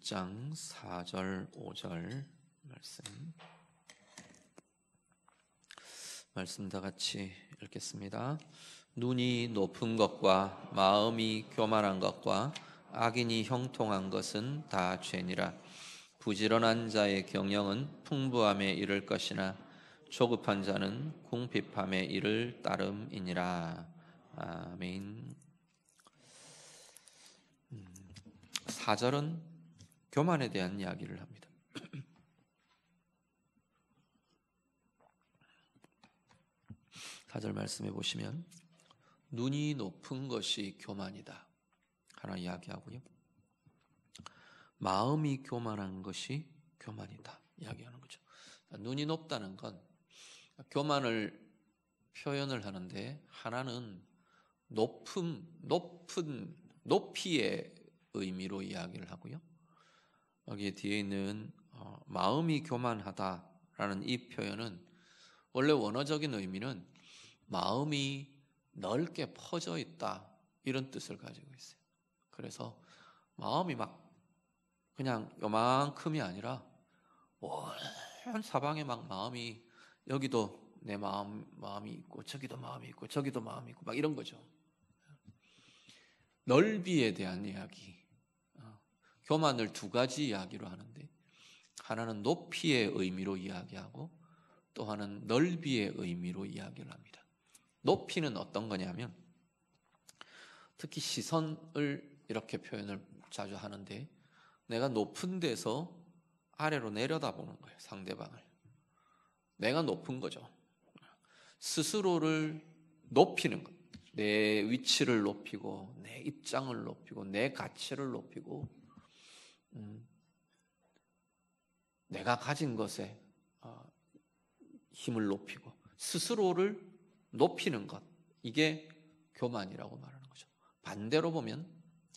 1장 4절 5절 말씀 다 같이 읽겠습니다. 눈이 높은 것과 마음이 교만한 것과 악인이 형통한 것은 다 죄니라. 부지런한 자의 경영은 풍부함에 이를 것이나 조급한 자는 궁핍함에 이를 따름이니라. 아멘. 4절은 교만에 대한 이야기를 합니다. 4절 말씀해 보시면 눈이 높은 것이 교만이다 하나 이야기하고요, 마음이 교만한 것이 교만이다 이야기하는 거죠. 눈이 높다는 건 교만을 표현을 하는데, 하나는 높이의 의미로 이야기를 하고요, 여기 뒤에 있는 마음이 교만하다라는 이 표현은 원래 원어적인 의미는 마음이 넓게 퍼져 있다 이런 뜻을 가지고 있어요. 그래서 마음이 막 그냥 요만큼이 아니라 온 사방에 막 마음이, 여기도 내 마음이 있고 저기도 마음이 있고 저기도 마음이 있고 막 이런 거죠. 넓이에 대한 이야기. 교만을 두 가지 이야기로 하는데, 하나는 높이의 의미로 이야기하고 또 하나는 넓이의 의미로 이야기를 합니다. 높이는 어떤 거냐면, 특히 시선을 이렇게 표현을 자주 하는데, 내가 높은 데서 아래로 내려다보는 거예요. 상대방을. 내가 높은 거죠. 스스로를 높이는 것. 내 위치를 높이고 내 입장을 높이고 내 가치를 높이고 내가 가진 것에 힘을 높이고 스스로를 높이는 것, 이게 교만이라고 말하는 거죠. 반대로 보면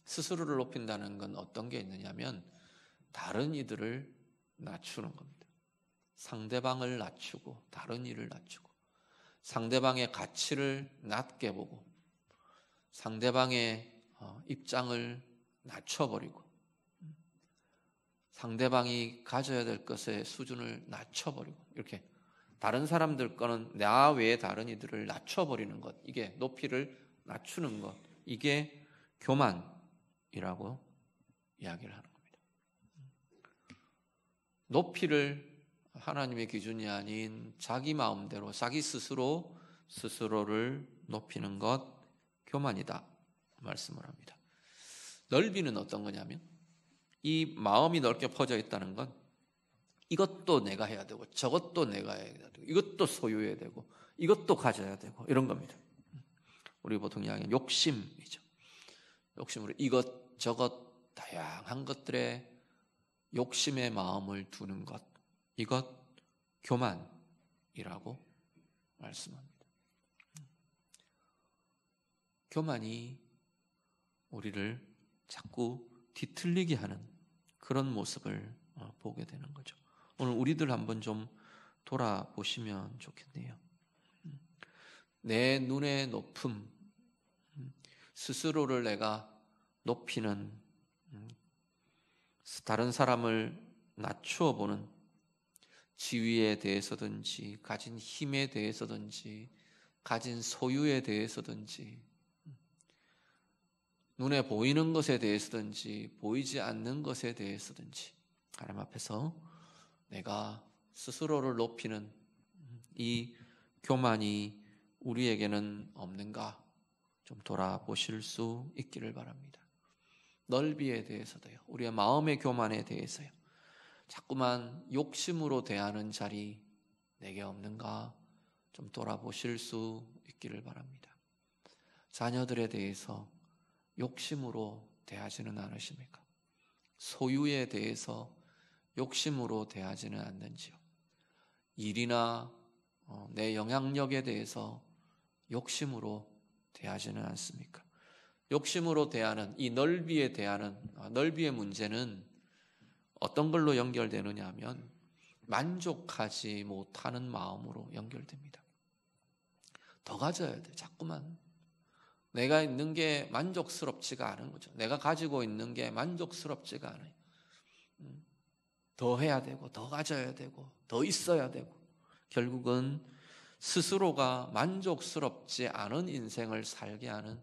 스스로를 높인다는 건 어떤 게 있느냐면, 다른 이들을 낮추는 겁니다. 상대방을 낮추고 다른 이를 낮추고 상대방의 가치를 낮게 보고 상대방의 입장을 낮춰버리고 상대방이 가져야 될 것의 수준을 낮춰버리고, 이렇게 다른 사람들 거는 나 외에 다른 이들을 낮춰버리는 것, 이게 높이를 낮추는 것, 이게 교만이라고 이야기를 하는 겁니다. 높이를 하나님의 기준이 아닌 자기 마음대로 자기 스스로를 높이는 것, 교만이다 말씀을 합니다. 넓이는 어떤 거냐면, 이 마음이 넓게 퍼져 있다는 건 이것도 내가 해야 되고 저것도 내가 해야 되고 이것도 소유해야 되고 이것도 가져야 되고 이런 겁니다. 우리 보통 이야기하는 욕심이죠. 욕심으로 이것저것 다양한 것들에 욕심의 마음을 두는 것, 이것 교만이라고 말씀합니다. 교만이 우리를 자꾸 뒤틀리게 하는 그런 모습을 보게 되는 거죠. 오늘 우리들 한번 좀 돌아보시면 좋겠네요. 내 눈의 높음, 스스로를 내가 높이는, 다른 사람을 낮추어 보는, 지위에 대해서든지 가진 힘에 대해서든지 가진 소유에 대해서든지 눈에 보이는 것에 대해서든지 보이지 않는 것에 대해서든지 하나님 앞에서 내가 스스로를 높이는 이 교만이 우리에게는 없는가 좀 돌아보실 수 있기를 바랍니다. 넓이에 대해서도요, 우리의 마음의 교만에 대해서요, 자꾸만 욕심으로 대하는 자리 내게 없는가 좀 돌아보실 수 있기를 바랍니다. 자녀들에 대해서 욕심으로 대하지는 않으십니까? 소유에 대해서 욕심으로 대하지는 않는지요? 일이나 내 영향력에 대해서 욕심으로 대하지는 않습니까? 욕심으로 대하는 이 넓이에 대하는 넓이의 문제는 어떤 걸로 연결되느냐 하면 만족하지 못하는 마음으로 연결됩니다. 더 가져야 돼. 자꾸만 내가 있는 게 만족스럽지가 않은 거죠. 내가 가지고 있는 게 만족스럽지가 않아요. 더 해야 되고 더 가져야 되고 더 있어야 되고 결국은 스스로가 만족스럽지 않은 인생을 살게 하는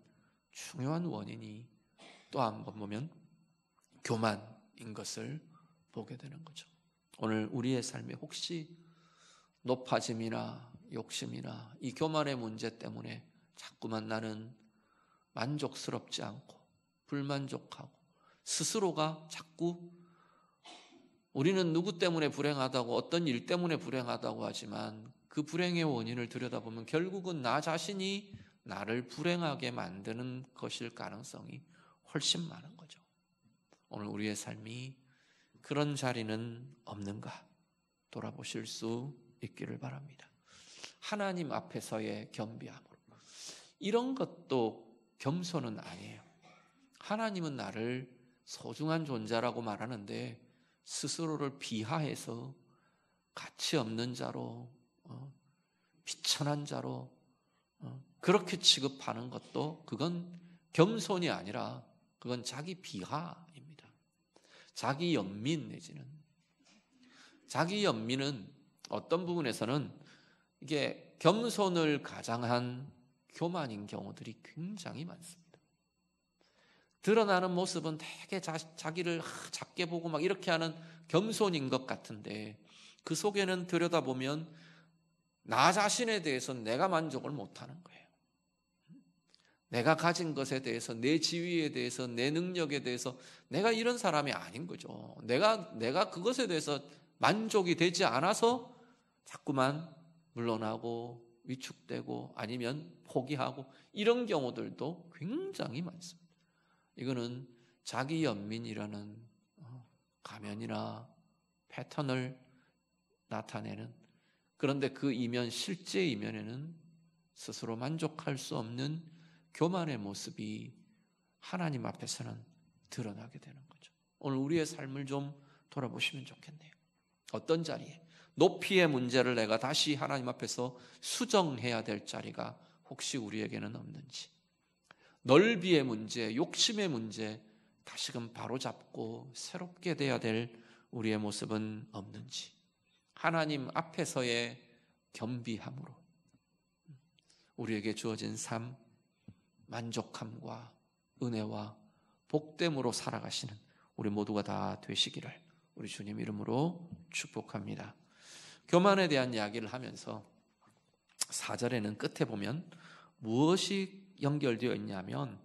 중요한 원인이 또 한 번 보면 교만인 것을 보게 되는 거죠. 오늘 우리의 삶에 혹시 높아짐이나 욕심이나 이 교만의 문제 때문에 자꾸만 나는 만족스럽지 않고 불만족하고 스스로가 자꾸 우리는 누구 때문에 불행하다고 어떤 일 때문에 불행하다고 하지만 그 불행의 원인을 들여다보면 결국은 나 자신이 나를 불행하게 만드는 것일 가능성이 훨씬 많은 거죠. 오늘 우리의 삶이 그런 자리는 없는가 돌아보실 수 있기를 바랍니다. 하나님 앞에서의 겸비함으로. 이런 것도 겸손은 아니에요. 하나님은 나를 소중한 존재라고 말하는데 스스로를 비하해서 가치 없는 자로 비천한 자로 그렇게 취급하는 것도 그건 겸손이 아니라 그건 자기 비하입니다. 자기 연민 내지는 자기 연민은 어떤 부분에서는 이게 겸손을 가장한 교만인 경우들이 굉장히 많습니다. 드러나는 모습은 되게 자기를 작게 보고 막 이렇게 하는 겸손인 것 같은데 그 속에는 들여다보면 나 자신에 대해서 내가 만족을 못하는 거예요. 내가 가진 것에 대해서, 내 지위에 대해서, 내 능력에 대해서 내가 이런 사람이 아닌 거죠. 내가 그것에 대해서 만족이 되지 않아서 자꾸만 물러나고 위축되고 아니면 포기하고 이런 경우들도 굉장히 많습니다. 이거는 자기 연민이라는 가면이나 패턴을 나타내는, 그런데 그 이면, 실제 이면에는 스스로 만족할 수 없는 교만의 모습이 하나님 앞에서는 드러나게 되는 거죠. 오늘 우리의 삶을 좀 돌아보시면 좋겠네요. 어떤 자리에 높이의 문제를 내가 다시 하나님 앞에서 수정해야 될 자리가 혹시 우리에게는 없는지, 넓이의 문제, 욕심의 문제 다시금 바로잡고 새롭게 돼야 될 우리의 모습은 없는지, 하나님 앞에서의 겸비함으로 우리에게 주어진 삶, 만족함과 은혜와 복됨으로 살아가시는 우리 모두가 다 되시기를 우리 주님 이름으로 축복합니다. 교만에 대한 이야기를 하면서 4절에는 끝에 보면 무엇이 연결되어 있냐면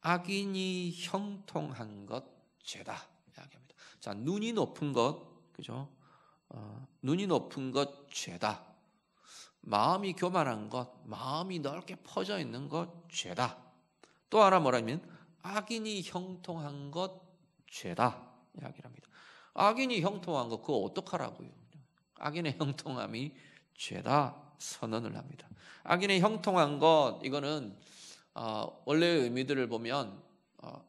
악인이 형통한 것 죄다 이야기합니다. 자, 눈이 높은 것, 그죠? 눈이 높은 것 죄다. 마음이 교만한 것, 마음이 넓게 퍼져 있는 것 죄다. 또 하나 뭐라면 악인이 형통한 것 죄다 이야기를 합니다. 악인이 형통한 것 그거 어떡하라고요? 악인의 형통함이 죄다 선언을 합니다. 악인의 형통한 것 이거는 원래의 의미들을 보면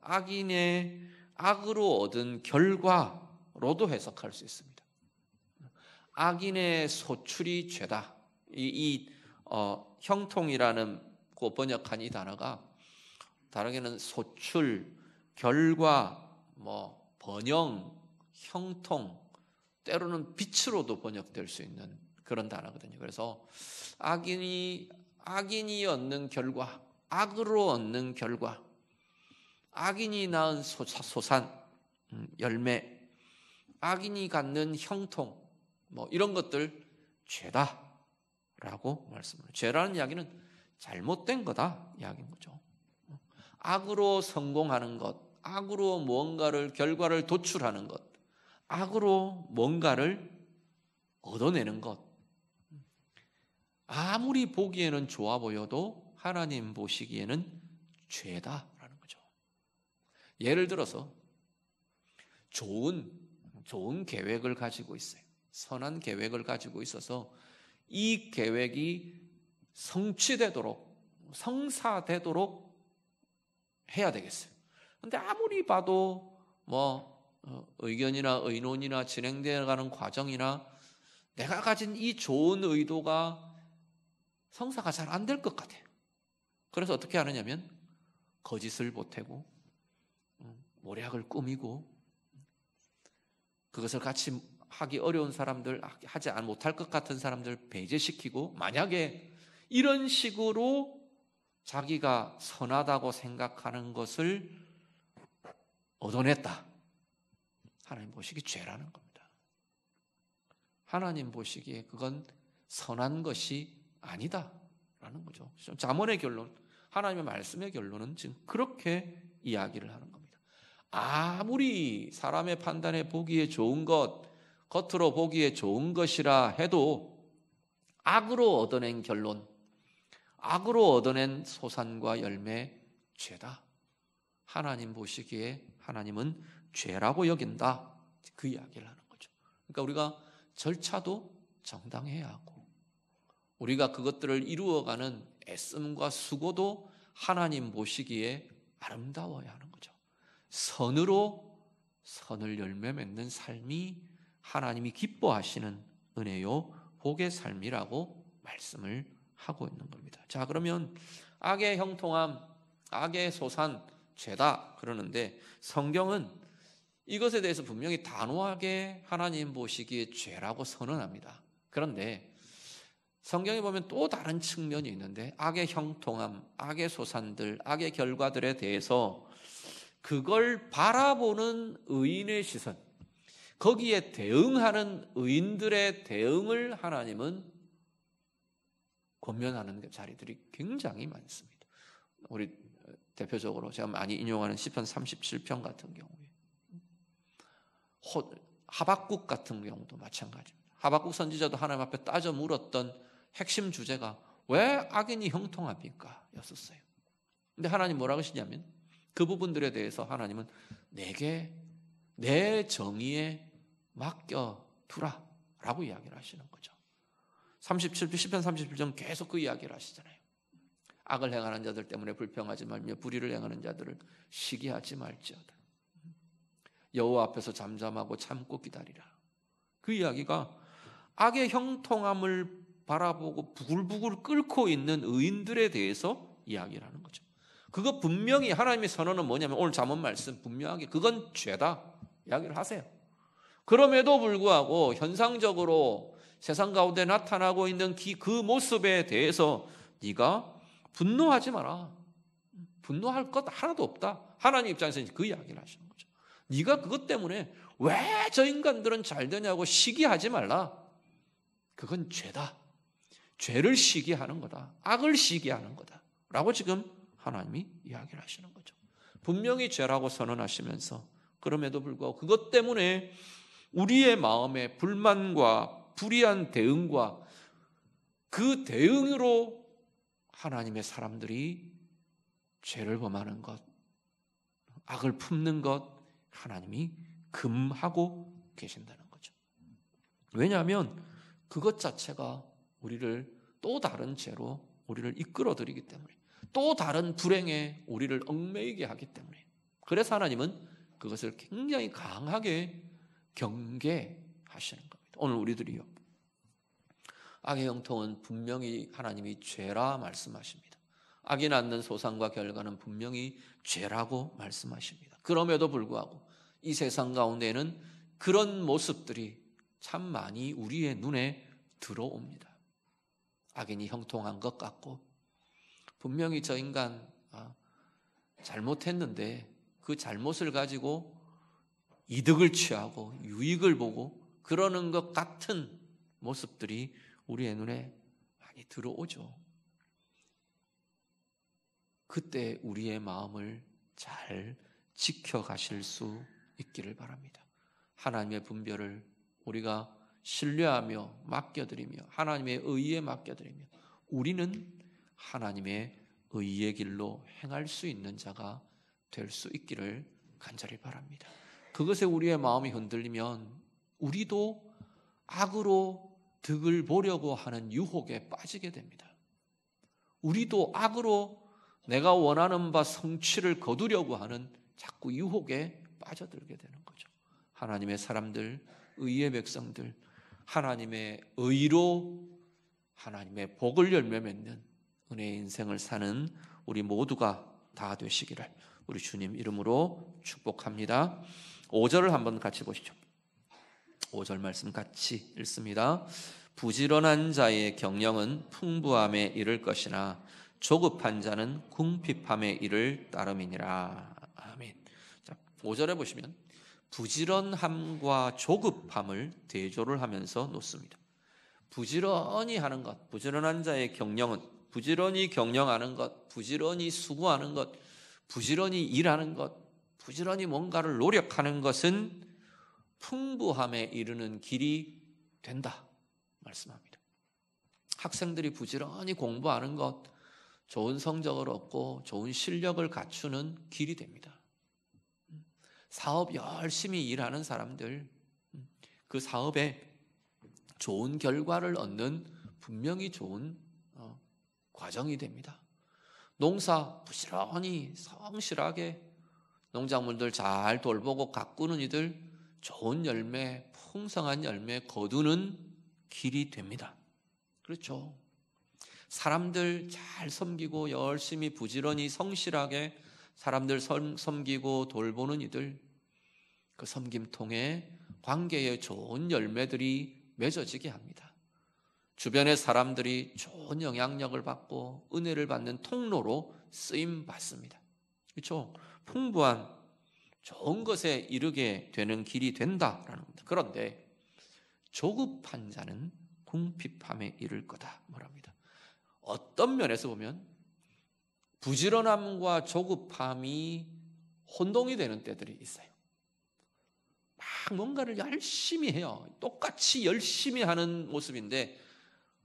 악인의 악으로 얻은 결과로도 해석할 수 있습니다. 악인의 소출이 죄다. 형통이라는 그 번역한 이 단어가 다르게는 소출, 결과, 번영, 형통, 때로는 빛으로도 번역될 수 있는 그런 단어거든요. 그래서 악인이 얻는 결과, 악으로 얻는 결과, 악인이 낳은 소산, 열매, 악인이 갖는 형통, 이런 것들 죄다라고 말씀을. 죄라는 이야기는 잘못된 거다 이야기인 거죠. 악으로 성공하는 것, 악으로 무언가를 결과를 도출하는 것, 악으로 뭔가를 얻어내는 것. 아무리 보기에는 좋아 보여도 하나님 보시기에는 죄다라는 거죠. 예를 들어서 좋은 계획을 가지고 있어요. 선한 계획을 가지고 있어서 이 계획이 성사되도록 해야 되겠어요. 그런데 아무리 봐도 의견이나 의논이나 진행되어가는 과정이나 내가 가진 이 좋은 의도가 성사가 잘 안 될 것 같아요. 그래서 어떻게 하느냐면 거짓을 보태고 모략을 꾸미고 그것을 같이 하기 어려운 사람들, 하지 못할 것 같은 사람들 배제시키고, 만약에 이런 식으로 자기가 선하다고 생각하는 것을 얻어냈다, 하나님 보시기에 죄라는 겁니다. 하나님 보시기에 그건 선한 것이 아니다라는 거죠. 잠언의 결론, 하나님의 말씀의 결론은 지금 그렇게 이야기를 하는 겁니다. 아무리 사람의 판단에 보기에 좋은 것, 겉으로 보기에 좋은 것이라 해도 악으로 얻어낸 결론, 악으로 얻어낸 소산과 열매, 죄다. 하나님 보시기에 하나님은 죄라고 여긴다. 그 이야기를 하는 거죠. 그러니까 우리가 절차도 정당해야 하고, 우리가 그것들을 이루어가는 애씀과 수고도 하나님 보시기에 아름다워야 하는 거죠. 선으로 선을 열매 맺는 삶이 하나님이 기뻐하시는 은혜요 복의 삶이라고 말씀을 하고 있는 겁니다. 자, 그러면 악의 형통함, 악의 소산, 죄다 그러는데, 성경은 이것에 대해서 분명히 단호하게 하나님 보시기에 죄라고 선언합니다. 그런데 성경에 보면 또 다른 측면이 있는데, 악의 형통함, 악의 소산들, 악의 결과들에 대해서 그걸 바라보는 의인의 시선, 거기에 대응하는 의인들의 대응을 하나님은 권면하는 자리들이 굉장히 많습니다. 우리 대표적으로 제가 많이 인용하는 시편 37편 같은 경우에, 하박국 같은 경우도 마찬가지입니다. 하박국 선지자도 하나님 앞에 따져 물었던 핵심 주제가 왜 악인이 형통합니까? 였었어요. 근데 하나님 뭐라고 하시냐면, 그 부분들에 대해서 하나님은 내게 내 정의에 맡겨두라 라고 이야기를 하시는 거죠. 37편, 시편 37편 계속 그 이야기를 하시잖아요. 악을 행하는 자들 때문에 불평하지 말며 불의를 행하는 자들을 시기하지 말지어다. 여호와 앞에서 잠잠하고 참고 기다리라. 그 이야기가 악의 형통함을 바라보고 부글부글 끓고 있는 의인들에 대해서 이야기를 하는 거죠. 그거 분명히 하나님의 선언은 뭐냐면, 오늘 잠언 말씀 분명하게 그건 죄다 이야기를 하세요. 그럼에도 불구하고 현상적으로 세상 가운데 나타나고 있는 그 모습에 대해서 네가 분노하지 마라. 분노할 것 하나도 없다. 하나님 입장에서 그 이야기를 하시는 거죠. 네가 그것 때문에 왜 저 인간들은 잘 되냐고 시기하지 말라. 그건 죄다. 죄를 시기하는 거다. 악을 시기하는 거다. 라고 지금 하나님이 이야기를 하시는 거죠. 분명히 죄라고 선언하시면서, 그럼에도 불구하고 그것 때문에 우리의 마음에 불만과 불의한 대응과 그 대응으로 하나님의 사람들이 죄를 범하는 것, 악을 품는 것, 하나님이 금하고 계신다는 거죠. 왜냐하면 그것 자체가 우리를 또 다른 죄로 우리를 이끌어들이기 때문에, 또 다른 불행에 우리를 얽매이게 하기 때문에, 그래서 하나님은 그것을 굉장히 강하게 경계하시는 겁니다. 오늘 우리들이요, 악의 형통은 분명히 하나님이 죄라 말씀하십니다. 악이 낳는 소산과 결과는 분명히 죄라고 말씀하십니다. 그럼에도 불구하고 이 세상 가운데에는 그런 모습들이 참 많이 우리의 눈에 들어옵니다. 악인이 형통한 것 같고, 분명히 저 인간 잘못했는데 그 잘못을 가지고 이득을 취하고 유익을 보고 그러는 것 같은 모습들이 우리의 눈에 많이 들어오죠. 그때 우리의 마음을 잘 지켜가실 수 있기를 바랍니다. 하나님의 분별을 우리가 신뢰하며 맡겨드리며 하나님의 의에 맡겨드리며 우리는 하나님의 의의 길로 행할 수 있는 자가 될 수 있기를 간절히 바랍니다. 그것에 우리의 마음이 흔들리면 우리도 악으로 득을 보려고 하는 유혹에 빠지게 됩니다. 우리도 악으로 내가 원하는 바 성취를 거두려고 하는 자꾸 유혹에 빠져들게 되는 거죠. 하나님의 사람들, 의의 백성들, 하나님의 의로 하나님의 복을 열매 맺는 은혜의 인생을 사는 우리 모두가 다 되시기를 우리 주님 이름으로 축복합니다. 5절을 한번 같이 보시죠. 5절 말씀 같이 읽습니다. 부지런한 자의 경영은 풍부함에 이를 것이나 조급한 자는 궁핍함에 이를 따름이니라. 아멘. 자, 5절에 보시면 부지런함과 조급함을 대조를 하면서 놓습니다. 부지런히 하는 것, 부지런한 자의 경영은, 부지런히 경영하는 것, 부지런히 수고하는 것, 부지런히 일하는 것, 부지런히 뭔가를 노력하는 것은 풍부함에 이르는 길이 된다 말씀합니다. 학생들이 부지런히 공부하는 것, 좋은 성적을 얻고 좋은 실력을 갖추는 길이 됩니다. 사업 열심히 일하는 사람들, 그 사업에 좋은 결과를 얻는 분명히 좋은 과정이 됩니다. 농사 부지런히 성실하게 농작물들 잘 돌보고 가꾸는 이들 좋은 열매, 풍성한 열매 거두는 길이 됩니다. 그렇죠. 사람들 잘 섬기고 열심히 부지런히 성실하게 사람들 섬기고 돌보는 이들, 그 섬김 통해 관계에 좋은 열매들이 맺어지게 합니다. 주변의 사람들이 좋은 영향력을 받고 은혜를 받는 통로로 쓰임 받습니다. 그렇죠? 풍부한 좋은 것에 이르게 되는 길이 된다라는 겁니다. 그런데 조급한 자는 궁핍함에 이를 거다 말합니다. 어떤 면에서 보면 부지런함과 조급함이 혼동이 되는 때들이 있어요. 막 뭔가를 열심히 해요. 똑같이 열심히 하는 모습인데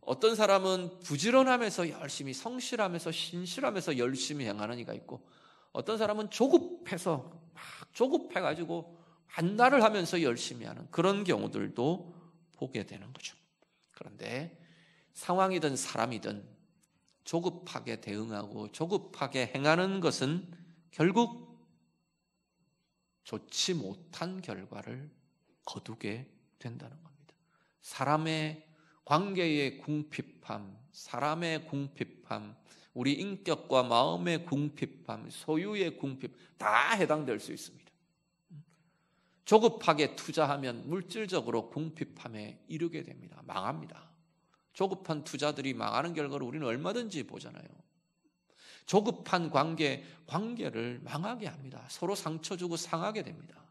어떤 사람은 부지런하면서 열심히 성실하면서 신실하면서 열심히 행하는 이가 있고 어떤 사람은 조급해서 막 조급해가지고 반날을 하면서 열심히 하는 그런 경우들도 보게 되는 거죠. 그런데 상황이든 사람이든 조급하게 대응하고 조급하게 행하는 것은 결국 좋지 못한 결과를 거두게 된다는 겁니다. 사람의 관계의 궁핍함, 사람의 궁핍함, 우리 인격과 마음의 궁핍함, 소유의 궁핍 다 해당될 수 있습니다. 조급하게 투자하면 물질적으로 궁핍함에 이르게 됩니다. 망합니다. 조급한 투자들이 망하는 결과를 우리는 얼마든지 보잖아요. 조급한 관계를 망하게 합니다. 서로 상처 주고 상하게 됩니다.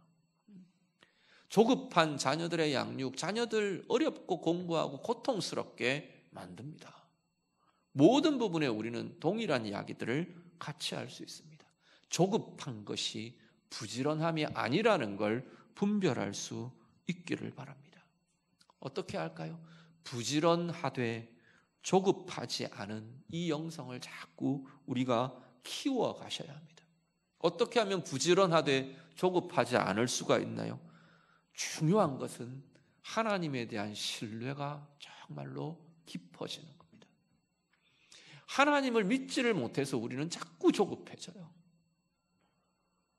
조급한 자녀들의 양육, 자녀들 어렵고 공부하고 고통스럽게 만듭니다. 모든 부분에 우리는 동일한 이야기들을 같이 할 수 있습니다. 조급한 것이 부지런함이 아니라는 걸 분별할 수 있기를 바랍니다. 어떻게 할까요? 부지런하되 조급하지 않은 이 영성을 자꾸 우리가 키워 가셔야 합니다. 어떻게 하면 부지런하되 조급하지 않을 수가 있나요? 중요한 것은 하나님에 대한 신뢰가 정말로 깊어지는 겁니다. 하나님을 믿지를 못해서 우리는 자꾸 조급해져요.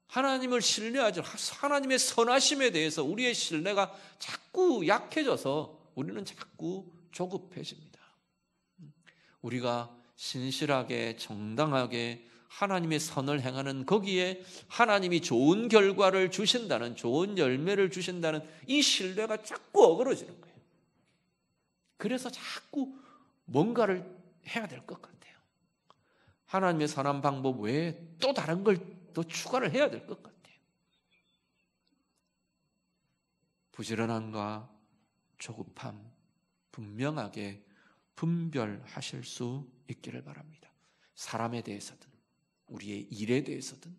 하나님을 신뢰하지, 하나님의 선하심에 대해서 우리의 신뢰가 자꾸 약해져서 우리는 자꾸 조급해집니다. 우리가 신실하게 정당하게 하나님의 선을 행하는 거기에 하나님이 좋은 결과를 주신다는, 좋은 열매를 주신다는 이 신뢰가 자꾸 어그러지는 거예요. 그래서 자꾸 뭔가를 해야 될 것 같아요. 하나님의 선한 방법 외에 또 다른 걸 더 추가를 해야 될 것 같아요. 부지런함과 조급함 분명하게 분별하실 수 있기를 바랍니다. 사람에 대해서든 우리의 일에 대해서든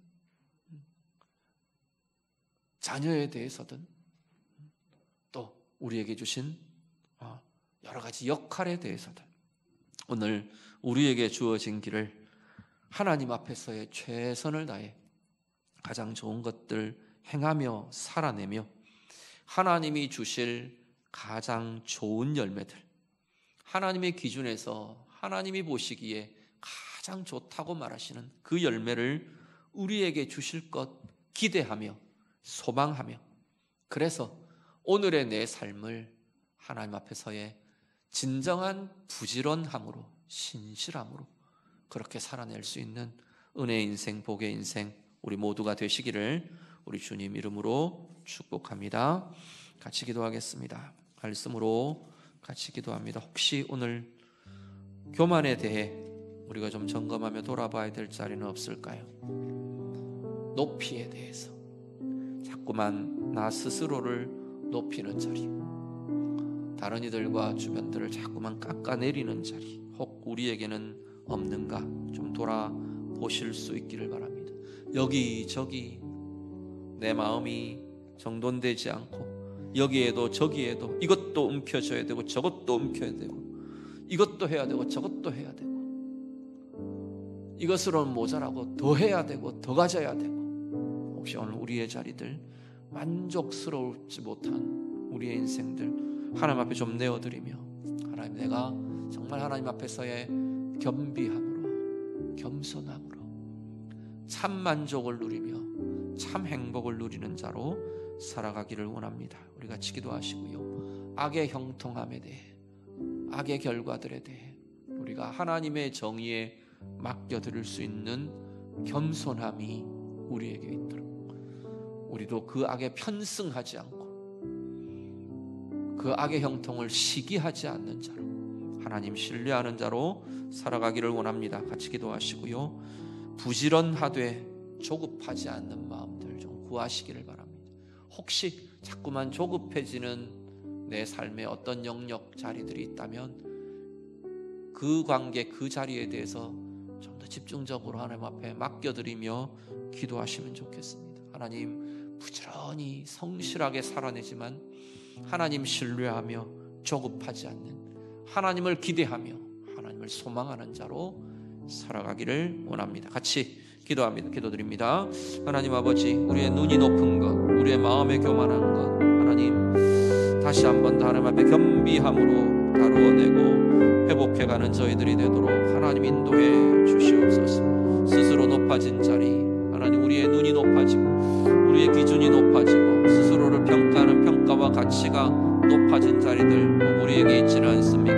자녀에 대해서든 또 우리에게 주신 여러 가지 역할에 대해서든 오늘 우리에게 주어진 길을 하나님 앞에서의 최선을 다해 가장 좋은 것들 행하며 살아내며 하나님이 주실 가장 좋은 열매들, 하나님의 기준에서 하나님이 보시기에 가장 좋다고 말하시는 그 열매를 우리에게 주실 것 기대하며 소망하며, 그래서 오늘의 내 삶을 하나님 앞에서의 진정한 부지런함으로 신실함으로 그렇게 살아낼 수 있는 은혜의 인생, 복의 인생 우리 모두가 되시기를 우리 주님 이름으로 축복합니다. 같이 기도하겠습니다. 말씀으로 같이 기도합니다. 혹시 오늘 교만에 대해 우리가 좀 점검하며 돌아봐야 될 자리는 없을까요? 높이에 대해서 자꾸만 나 스스로를 높이는 자리, 다른 이들과 주변들을 자꾸만 깎아내리는 자리, 혹 우리에게는 없는가 좀 돌아보실 수 있기를 바랍니다. 여기저기 내 마음이 정돈되지 않고 여기에도 저기에도 이것도 움켜져야 되고 저것도 움켜야 되고 이것도 해야 되고 저것도 해야 되고 이것으로는 모자라고 더 해야 되고 더 가져야 되고, 혹시 오늘 우리의 자리들 만족스러울지 못한 우리의 인생들 하나님 앞에 좀 내어드리며, 하나님 내가 정말 하나님 앞에서의 겸비함으로 겸손함으로 참 만족을 누리며 참 행복을 누리는 자로 살아가기를 원합니다. 우리 같이 기도하시고요. 악의 형통함에 대해, 악의 결과들에 대해 우리가 하나님의 정의에 맡겨드릴 수 있는 겸손함이 우리에게 있도록, 우리도 그 악에 편승하지 않고 그 악의 형통을 시기하지 않는 자로, 하나님 신뢰하는 자로 살아가기를 원합니다. 같이 기도하시고요. 부지런하되 조급하지 않는 마음들 좀 구하시기를 바랍니다. 혹시 자꾸만 조급해지는 내 삶의 어떤 영역 자리들이 있다면 그 관계, 그 자리에 대해서 좀 더 집중적으로 하나님 앞에 맡겨드리며 기도하시면 좋겠습니다. 하나님, 부지런히 성실하게 살아내지만 하나님 신뢰하며 조급하지 않는, 하나님을 기대하며 하나님을 소망하는 자로 살아가기를 원합니다. 같이 기도합니다. 기도드립니다. 하나님 아버지, 우리의 눈이 높은 것, 우리의 마음에 교만한 것, 하나님 다시 한번 더 하나님 앞에 겸비함으로 다루어내고 회복해가는 저희들이 되도록 하나님 인도해 주시옵소서. 스스로 높아진 자리, 하나님 우리의 눈이 높아지고 우리의 기준이 높아지고 스스로를 평가하는 평가와 가치가 높아진 자리들 우리에게 있지는 않습니까?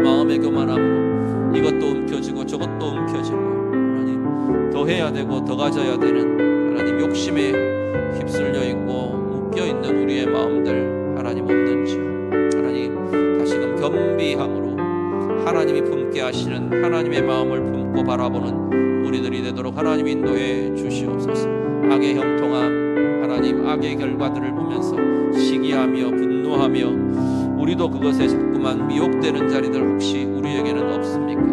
마음의 교만함으로 이것도 움켜쥐고 저것도 움켜쥐고 하나님 더 해야 되고 더 가져야 되는 하나님 욕심에 휩쓸려 있고 묶여 있는 우리의 마음들 하나님 없는지요? 하나님 다시금 겸비함으로 하나님이 품게 하시는 하나님의 마음을 품고 바라보는 우리들이 되도록 하나님 인도해 주시옵소서. 악의 형통함, 하나님 악의 결과들을 보면서 시기하며 분노하며 우리도 그것에 자꾸만 미혹되는 자리들 혹시 우리에게는 없습니까?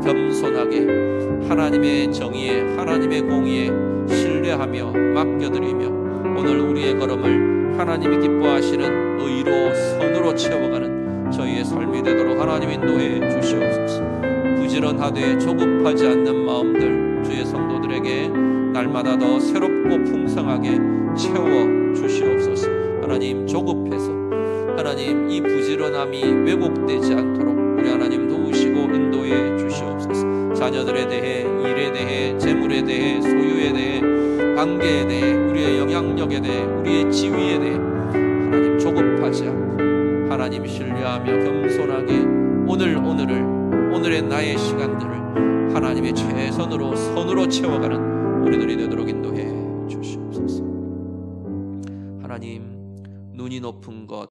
겸손하게 하나님의 정의에, 하나님의 공의에 신뢰하며 맡겨드리며 오늘 우리의 걸음을 하나님이 기뻐하시는 의로 선으로 채워가는 저희의 삶이 되도록 하나님 인도해 주시옵소서. 부지런하되 조급하지 않는 마음들 주의 성도들에게 날마다 더 새롭고 풍성하게 채워 주시옵소서. 하나님 조급해서 하나님 이 부지런함이 왜곡되지 않도록 우리 하나님 도우시고 인도해 주시옵소서. 자녀들에 대해, 일에 대해, 재물에 대해, 소유에 대해, 관계에 대해, 우리의 영향력에 대해, 우리의 지위에 대해 하나님 조급하지 않고 하나님 신뢰하며 겸손하게 오늘의 나의 시간들을 하나님의 최선으로 선으로 채워가는 우리들이 되도록 인도해 주시옵소서. 하나님 눈이 높은 것,